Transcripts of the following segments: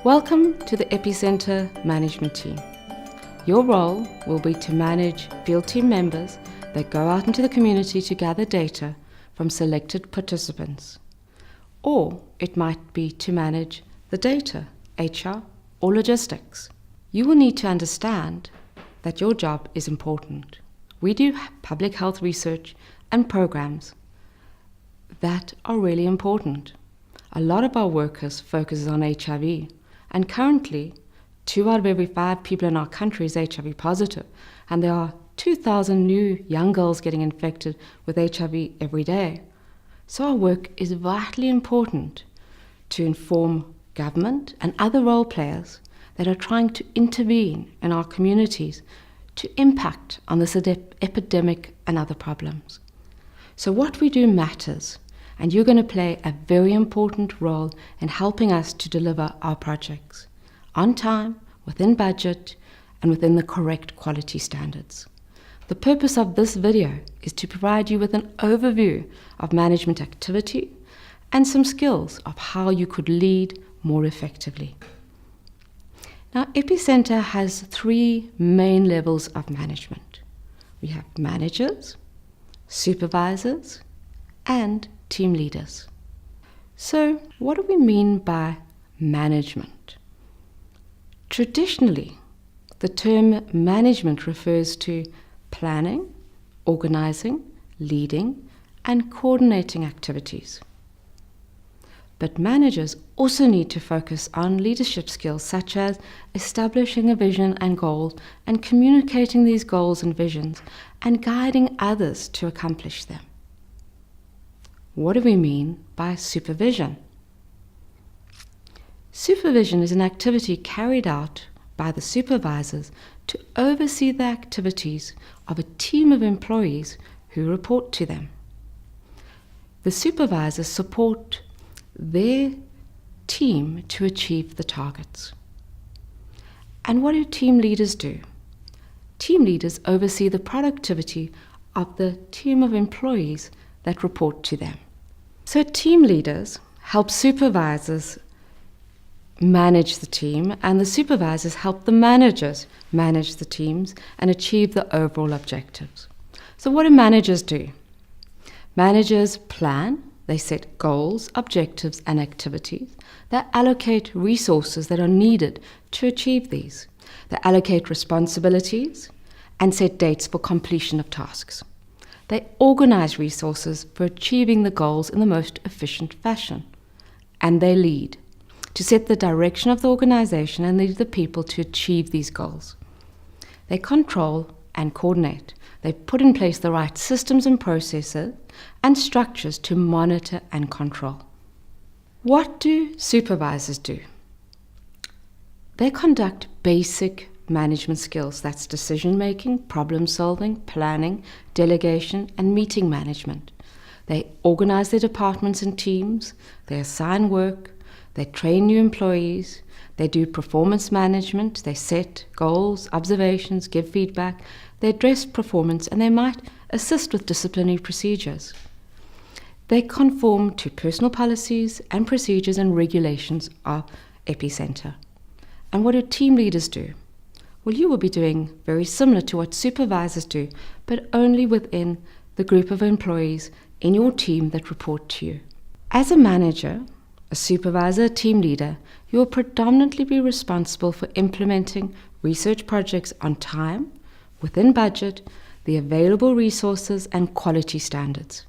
Welcome to the Epicenter Management Team. Your role will be to manage field team members that go out into the community to gather data from selected participants. Or it might be to manage the data, HR, or logistics. You will need to understand that your job is important. We do public health research and programs that are really important. A lot of our workers focuses on HIV, and currently 2 out of every 5 people in our country is HIV positive, and there are 2,000 new young girls getting infected with HIV every day. So our work is vitally important to inform government and other role players that are trying to intervene in our communities to impact on this epidemic and other problems. So what we do matters, and you're going to play a very important role in helping us to deliver our projects on time, within budget, and within the correct quality standards. The purpose of this video is to provide you with an overview of management activity and some skills of how you could lead more effectively. Now, Epicenter has 3 main levels of management. We have managers, supervisors, and team leaders. So, what do we mean by management? Traditionally, the term management refers to planning, organizing, leading, and coordinating activities. But managers also need to focus on leadership skills such as establishing a vision and goals and communicating these goals and visions and guiding others to accomplish them. What do we mean by supervision? Supervision is an activity carried out by the supervisors to oversee the activities of a team of employees who report to them. The supervisors support their team to achieve the targets. And what do team leaders do? Team leaders oversee the productivity of the team of employees that report to them. So team leaders help supervisors manage the team, and the supervisors help the managers manage the teams and achieve the overall objectives. So what do managers do? Managers plan. They set goals, objectives, and activities. They allocate resources that are needed to achieve these. They allocate responsibilities and set dates for completion of tasks. They organize resources for achieving the goals in the most efficient fashion. And they lead to set the direction of the organization and lead the people to achieve these goals. They control and coordinate. They put in place the right systems and processes and structures to monitor and control. What do supervisors do? They conduct basic management skills. That's decision making, problem solving, planning, delegation, and meeting management. They organize their departments and teams. They assign work. They train new employees. They do performance management. They set goals, observations, give feedback. They address performance, and they might assist with disciplinary procedures. They conform to personal policies and procedures and regulations of Epicenter. And what do team leaders do? Well, you will be doing very similar to what supervisors do, but only within the group of employees in your team that report to you. As a manager, a supervisor, a team leader, you will predominantly be responsible for implementing research projects on time, within budget, the available resources, and quality standards.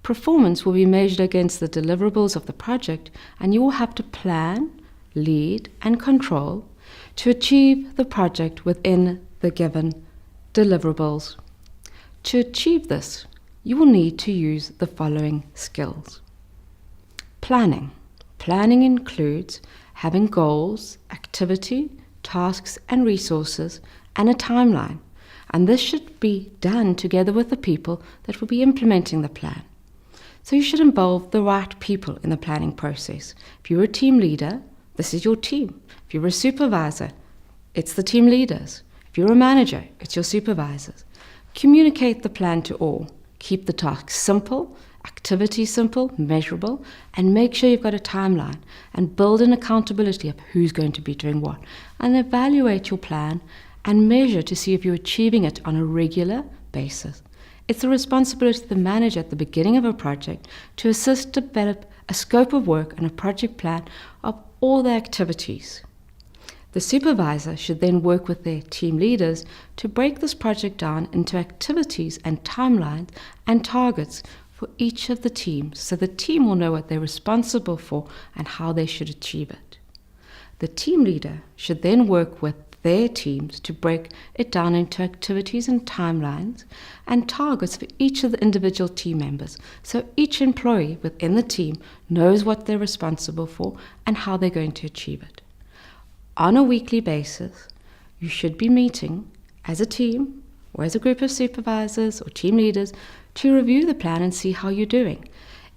Performance will be measured against the deliverables of the project, and you will have to plan, lead, and control to achieve the project within the given deliverables. To achieve this, you will need to use the following skills. Planning. Planning includes having goals, activity, tasks, and resources, and a timeline. And this should be done together with the people that will be implementing the plan. So you should involve the right people in the planning process. If you're a team leader, this is your team. If you're a supervisor, it's the team leaders. If you're a manager, it's your supervisors. Communicate the plan to all. Keep the tasks simple, activity simple, measurable, and make sure you've got a timeline and build an accountability of who's going to be doing what, and evaluate your plan and measure to see if you're achieving it on a regular basis. It's the responsibility of the manager at the beginning of a project to assist develop a scope of work and a project plan of all the activities. The supervisor should then work with their team leaders to break this project down into activities and timelines and targets for each of the teams, so the team will know what they're responsible for and how they should achieve it. The team leader should then work with their teams to break it down into activities and timelines and targets for each of the individual team members, so each employee within the team knows what they're responsible for and how they're going to achieve it. On a weekly basis, you should be meeting as a team or as a group of supervisors or team leaders to review the plan and see how you're doing.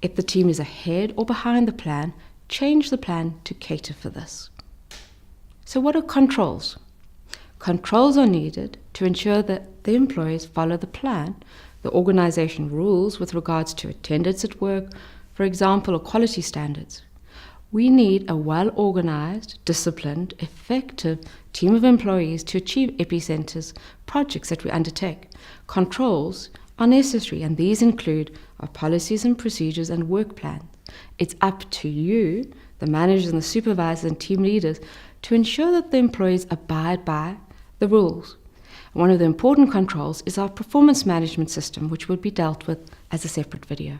If the team is ahead or behind the plan, change the plan to cater for this. So what are controls? Controls are needed to ensure that the employees follow the plan, the organization rules with regards to attendance at work, for example, or quality standards. We need a well-organized, disciplined, effective team of employees to achieve Epicentre's projects that we undertake. Controls are necessary, and these include our policies and procedures and work plans. It's up to you, the managers and the supervisors and team leaders, to ensure that the employees abide by the rules. One of the important controls is our performance management system, which will be dealt with as a separate video.